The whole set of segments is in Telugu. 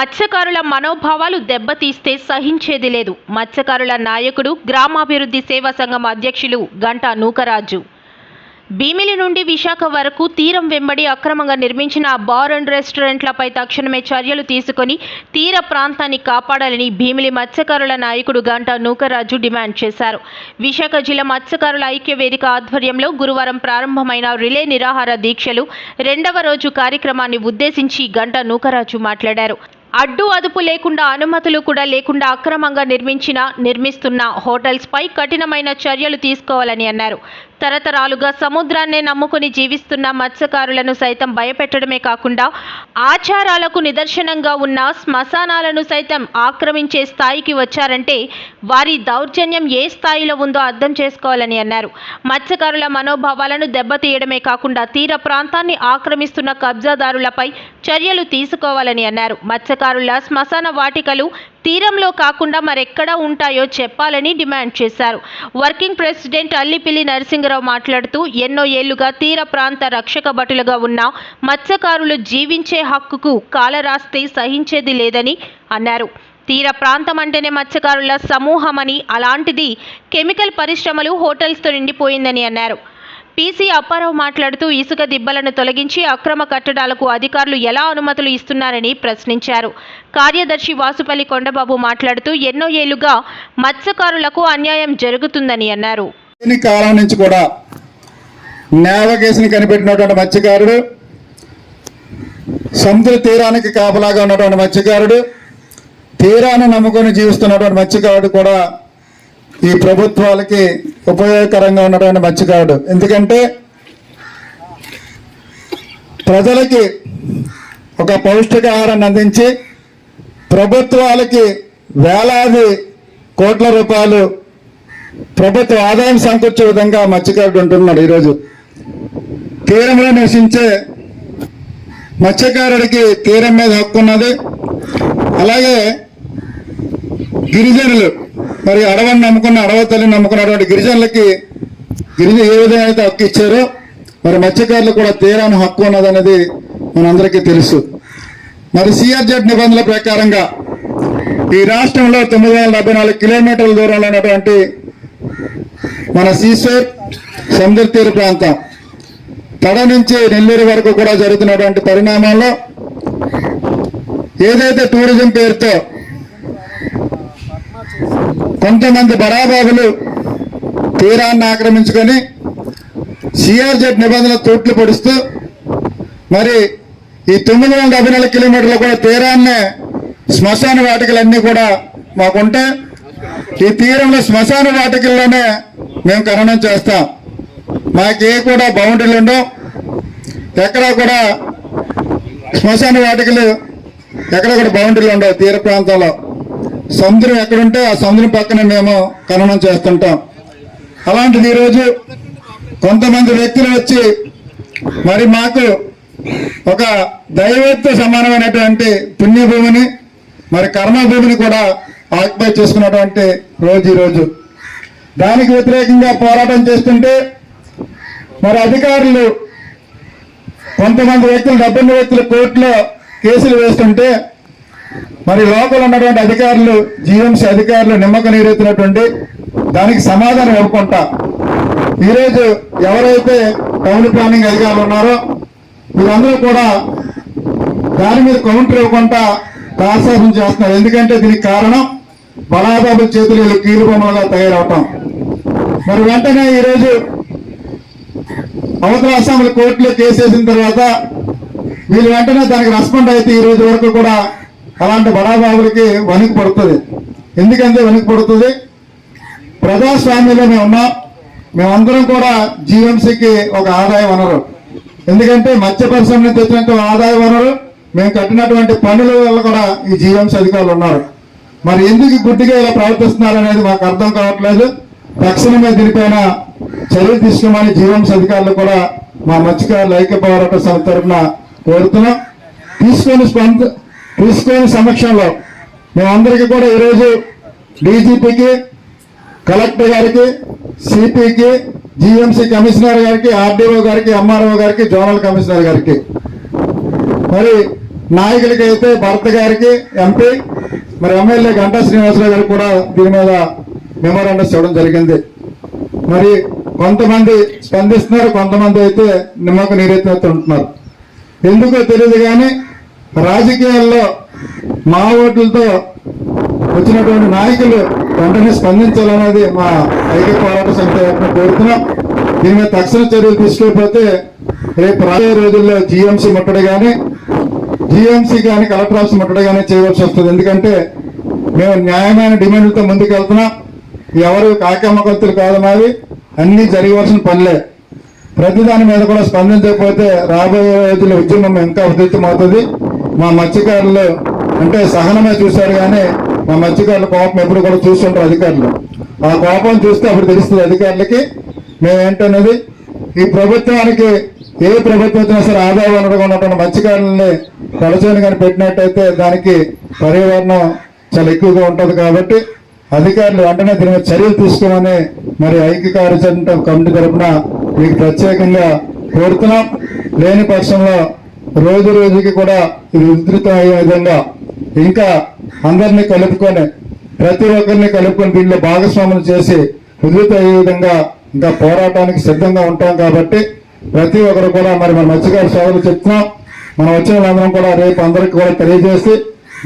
మత్స్యకారుల మనోభావాలు దెబ్బతీస్తే సహించేది లేదు. మత్స్యకారుల నాయకుడు, గ్రామాభివృద్ధి సేవా సంఘం అధ్యక్షులు గంటా నూకరాజు. భీమిలి నుండి విశాఖ వరకు తీరం వెంబడి అక్రమంగా నిర్మించిన బార్ అండ్ రెస్టారెంట్లపై తక్షణమే చర్యలు తీసుకొని తీర ప్రాంతాన్ని కాపాడాలని భీమిలి మత్స్యకారుల నాయకుడు గంటా నూకరాజు డిమాండ్ చేశారు. విశాఖ జిల్లా మత్స్యకారుల ఐక్య వేదిక ఆధ్వర్యంలో గురువారం ప్రారంభమైన రిలే నిరాహార దీక్షలు 2వ రోజు కార్యక్రమాన్ని ఉద్దేశించి గంటా నూకరాజు మాట్లాడారు. అడ్డు అదుపు లేకుండా, అనుమతులు కూడా లేకుండా అక్రమంగా నిర్మిస్తున్న హోటల్స్పై కఠినమైన చర్యలు తీసుకోవాలని అన్నారు. తరతరాలుగా సముద్రాన్నే నమ్ముకుని జీవిస్తున్న మత్స్యకారులను సైతం భయపెట్టడమే కాకుండా ఆచారాలకు నిదర్శనంగా ఉన్న శ్మశానాలను సైతం ఆక్రమించే స్థాయికి వచ్చారంటే వారి దౌర్జన్యం ఏ స్థాయిలో ఉందో అర్థం చేసుకోవాలని అన్నారు. మత్స్యకారుల మనోభావాలను దెబ్బతీయడమే కాకుండా తీర ప్రాంతాన్ని ఆక్రమిస్తున్న కబ్జాదారులపై చర్యలు తీసుకోవాలని అన్నారు. మత్స్యకారుల శ్మశాన వాటికలు తీరంలో కాకుండా మరెక్కడా ఉంటాయో చెప్పాలని డిమాండ్ చేశారు. వర్కింగ్ ప్రెసిడెంట్ అల్లిపిల్లి నరసింగరావు మాట్లాడుతూ ఎన్నో ఏళ్లుగా తీర ప్రాంత రక్షక భటులుగా ఉన్న మత్స్యకారులు జీవించే హక్కుకు కాలరాస్తే సహించేది లేదని అన్నారు. తీర ప్రాంతం అంటేనే మత్స్యకారుల సమూహమని, అలాంటిది కెమికల్ పరిశ్రమలు, హోటల్స్తో నిండిపోయిందని అన్నారు. పీసీ అప్పారావు మాట్లాడుతూ ఇసుక దిబ్బలను తొలగించి అక్రమ కట్టడాలకు అధికారులు ఎలా అనుమతులు ఇస్తున్నారని ప్రశ్నించారు. కార్యదర్శి వాసుపల్లి కొండబాబు మాట్లాడుతూ ఎన్నో ఏళ్లుగా మత్స్యకారులకు అన్యాయం జరుగుతుందని అన్నారు. కాలం నుంచి కూడా నేవకేసిని కనిపెట్టినటువంటి మత్స్యకారుడు, సముద్ర తీరానికి కాపలాగా ఉన్నటువంటి మత్స్యకారుడు, తీరాన్ని నమ్ముకొని జీవిస్తున్నటువంటి మత్స్యకారుడు కూడా ఈ ప్రభుత్వాలకి ఉపయోగకరంగా ఉన్నటువంటి మత్స్యకారుడు. ఎందుకంటే ప్రజలకి ఒక పౌష్టికాహారాన్ని అందించి ప్రభుత్వాలకి వేలాది కోట్ల రూపాయలు ప్రభుత్వ ఆదాయం సమకూర్చే విధంగా మత్స్యకారుడు ఉంటున్నాడు. ఈరోజు తీరంలో నివసించే మత్స్యకారుడికి తీరం మీద హక్కు ఉన్నది. అలాగే గిరిజనులు, మరి అడవిని నమ్ముకున్న, అడవి తల్లిని నమ్ముకున్నటువంటి గిరిజనులకి ఏ విధంగా అయితే హక్కు ఇచ్చారో మరి మత్స్యకారులు కూడా తీరాన్ని హక్కు ఉన్నదనేది మనందరికీ తెలుసు. మరి సిఆర్జెడ్ నిబంధనల ప్రకారంగా ఈ రాష్ట్రంలో 974 కిలోమీటర్ల దూరంలో ఉన్నటువంటి మన సీషోర్ సముద్ర తీర ప్రాంతం తడ నుంచి నెల్లూరు వరకు కూడా జరుగుతున్నటువంటి పరిణామాల్లో ఏదైతే టూరిజం పేరుతో కొంతమంది బడాబాబులు తీరాన్ని ఆక్రమించుకొని సిఆర్జెడ్ నిబంధనలు తూట్లు పొడుస్తూ మరి ఈ 974 కిలోమీటర్లు కూడా తీరాన్నే శ్మశాన వాటికలన్నీ కూడా మాకుంటే ఈ తీరంలో శ్మశాన వాటికల్లోనే మేము ఖననం చేస్తాం. మాకే కూడా బౌండరీలు ఉండవు, ఎక్కడా కూడా శ్మశాన వాటికలు ఎక్కడ కూడా బౌండరీలు ఉండవు. తీర ప్రాంతంలో సముద్రం ఎక్కడుంటే ఆ సముద్రం పక్కనే మేము ఖననం చేస్తుంటాం. అలాంటిది ఈరోజు కొంతమంది వ్యక్తులు వచ్చి మరి మాకు ఒక దైవత్వ సమానమైనటువంటి పుణ్యభూమిని, మరి కర్మభూమిని కూడా ఆక్యుపై చేసుకున్నటువంటి రోజు ఈరోజు. దానికి వ్యతిరేకంగా పోరాటం చేస్తుంటే మరి అధికారులు కొంతమంది వ్యక్తులు, 70 వ్యక్తులు కోర్టులో కేసులు వేస్తుంటే మరి లోకల్ ఉన్నటువంటి అధికారులు, జీఎంసీ అధికారులు నిమ్మక నీరెత్తినటువంటి దానికి సమాధానం ఇవ్వకుండా ఈరోజు ఎవరైతే టౌన్ ప్లానింగ్ అధికారులు ఉన్నారో వీళ్ళందరూ కూడా దాని మీద కౌంటర్ ఇవ్వకుండా తాత్సారం చేస్తున్నారు. ఎందుకంటే దీనికి కారణం బడాబాబుల చేతులు కీలు బొమ్మలుగా తయారవటం. మరి వెంటనే ఈరోజు అవతల అసెంబ్లీ కోర్టులో కేసు వేసిన తర్వాత వీళ్ళు వెంటనే దానికి రెస్పాండ్ అయితే ఈ రోజు వరకు కూడా అలాంటి బడాబాబులకి వణికి పడుతుంది. ఎందుకంటే వణికి పడుతుంది, ప్రజాస్వామ్యంలో మేము ఉన్నాం. మేమందరం కూడా జీఎంసీకి ఒక ఆదాయ వనరు. ఎందుకంటే మత్స్య పరిశ్రమ నుంచి తెచ్చినటువంటి ఆదాయ వనరు, మేము కట్టినటువంటి పన్నుల వల్ల కూడా ఈ జీఎంసీ అధికారులు ఉన్నారు. మరి ఎందుకు గుడ్డిగా ఇలా ప్రవర్తిస్తున్నారు అనేది మాకు అర్థం కావట్లేదు. తక్షణమే దీనిపైన చర్యలు తీసుకోమని జీఎంసీ అధికారులు కూడా మా మత్స్యకారుల ఐక్య పోరాట సమితి తరఫున కోరుతున్నాం. తీసుకొని సమక్షంలో మేమందరికీ కూడా ఈరోజు డీజీపీకి, కలెక్టర్ గారికి, సిపికి, జీఎంసీ కమిషనర్ గారికి, ఆర్డీఓ గారికి, ఎంఆర్ఓ గారికి, జోనల్ కమిషనర్ గారికి మరి నాయకులకైతే భరత్ గారికి ఎంపీ, మరి ఎమ్మెల్యే గంటా శ్రీనివాసరావు గారికి కూడా దీని మీద మెమోరాండమ్స్ ఇవ్వడం జరిగింది. మరి కొంతమంది స్పందిస్తున్నారు, కొంతమంది అయితే నిమ్మకు నీరెత్తుతున్నారు. ఎందుకో తెలియదు కానీ రాజకీయాల్లో మా ఓట్లతో వచ్చినటువంటి నాయకులు వెంటనే స్పందించాలనేది మా ఐక్య పోరాట సమితి తరఫున కోరుతున్నాం. దీని మీద తక్షణ చర్యలు తీసుకోకపోతే రేపు రాబోయే రోజుల్లో జీఎంసీ ముట్టడి కానీ కలెక్టర్ ఆఫీస్ ముట్టడి కానీ చేయవలసి వస్తుంది. ఎందుకంటే మేము న్యాయమైన డిమాండ్లతో ముందుకు వెళ్తున్నాం. ఎవరు కాకమ్మ కత్తులు కాదు, మావి అన్ని జరగవలసిన పనులే. ప్రతి దాని మీద కూడా స్పందించకపోతే రాబోయే రోజుల్లో ఉద్యమం ఇంకా ఉధృతమవుతుంది. మా మత్స్యకారులు అంటే సహనమే చూశారు కానీ మా మత్స్యకారుల కోపం ఎప్పుడు కూడా చూస్తుంటారు అధికారులు. ఆ కోపం చూస్తే అప్పుడు తెలుస్తుంది అధికారులకి మేమేంటనేది. ఈ ప్రభుత్వానికి ఏ ప్రభుత్వం వచ్చినా సరే ఆదాయ వనరుగా ఉన్నటువంటి మత్స్యకారులని తలచేని కానీ పెట్టినట్టయితే దానికి పర్యావరణం చాలా ఎక్కువగా ఉంటుంది. కాబట్టి అధికారులు వెంటనే దీని మీద చర్యలు తీసుకోమని మరి ఐక్య కార్యాచరణ కమిటీ తరఫున మీకు ప్రత్యేకంగా కోరుతున్నాం. లేని పక్షంలో రోజు రోజుకి కూడా ఇది విస్తృతం అయ్యే విధంగా ఇంకా అందరినీ కలుపుకొని ప్రతి ఒక్కరిని కలుపుకొని దీనిలో భాగస్వాములు చేసి విస్తృతం అయ్యే విధంగా ఇంకా పోరాటానికి సిద్ధంగా ఉంటాం. కాబట్టి ప్రతి ఒక్కరు కూడా మరి మన మత్స్యకారు సోదరులు చెప్తున్నాం. మనం వచ్చిన వాళ్ళందరం కూడా రేపు అందరికి కూడా తెలియజేసి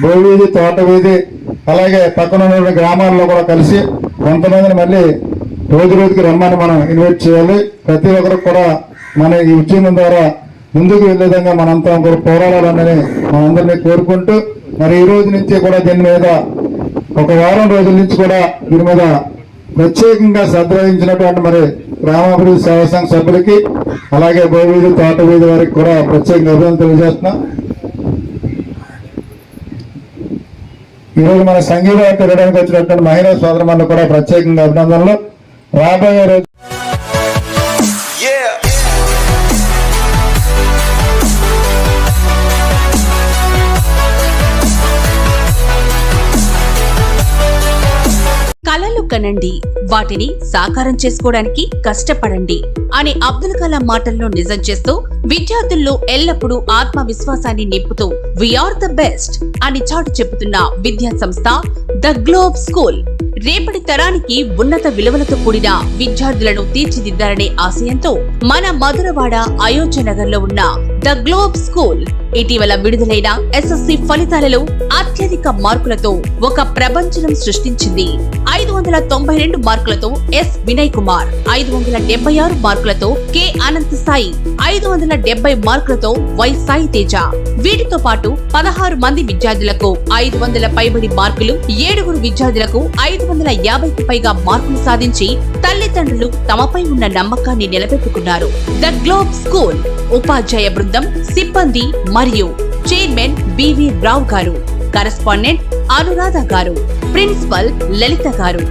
బోవీధి, తోట వీధి అలాగే పక్కన ఉన్న గ్రామాల్లో కూడా కలిసి కొంతమందిని మళ్ళీ రోజు రోజుకి రమ్మని మనం ఇన్వైట్ చేయాలి. ప్రతి ఒక్కరికి కూడా మన ఈ ఉద్యమం ద్వారా ముందుకు వెళ్లే విధంగా మనంతా కూడా పోరాడాలని మనందరినీ కోరుకుంటూ మరి ఈ రోజు నుంచి కూడా దీని మీద ఒక వారం రోజుల నుంచి కూడా దీని మీద ప్రత్యేకంగా శ్రద్ధ వహించినటువంటి మరి గ్రామాభివృద్ధి సేవా సంఘ సభ్యులకి అలాగే బోవీధి, తోట వీధి వారికి కూడా ప్రత్యేకంగా అభినందనలు తెలియజేస్తున్నాం. ఈరోజు మన సంగీతం తిరగడానికి వచ్చినటువంటి మహిళా సోదరులను కూడా ప్రత్యేకంగా అభినందనలు. రాబోయే రోజు కలలు కనండి, వాటిని సాకారం చేసుకోవడానికి కష్టపడండి అని అబ్దుల్ కలాం మాటల్లో నిజం చేస్తూ విద్యార్థుల్లో ఎల్లప్పుడూ ఆత్మవిశ్వాసాన్ని నింపుతూ వీఆర్ ద బెస్ట్ అని చాటు చెబుతున్న విద్యా సంస్థ ద గ్లోబ్ స్కూల్ రేపటి తరానికి ఉన్నత విలువలతో కూడిన విద్యార్థులను తీర్చిదిద్దాలనే ఆశయంతో మన మధురవాడ అయోధ్య నగర్ లో ఉన్న ద గ్లోబ్ స్కూల్ ఇటీవల విడుదలైన ఎస్ఎస్సి ఫలితాలలో అత్యధిక మార్కులతో ఒక ప్రపంచం సృష్టించింది. 592 మార్కులతో ఎస్ వినయ్ కుమార్, 576 మార్కులతో కె అనంత్ సాయి, 570 మార్కులతో వై సాయి తేజ. వీటితో పాటు 16 మంది విద్యార్థులకు 500 పైబడి మార్కులు, 7 విద్యార్థులకు 550కి పైగా మార్కులు సాధించి తల్లిదండ్రులు తమపై ఉన్న నమ్మకాన్ని నిలబెట్టుకున్నారు. ద గ్లోబ్ స్కూల్ ఉపాధ్యాయ బృందం, సిబ్బంది మరియు చైర్మన్ బివి రావు గారు, కరెస్పాండెంట్ అనురాధ గారు, ప్రిన్సిపల్ లలిత గారు.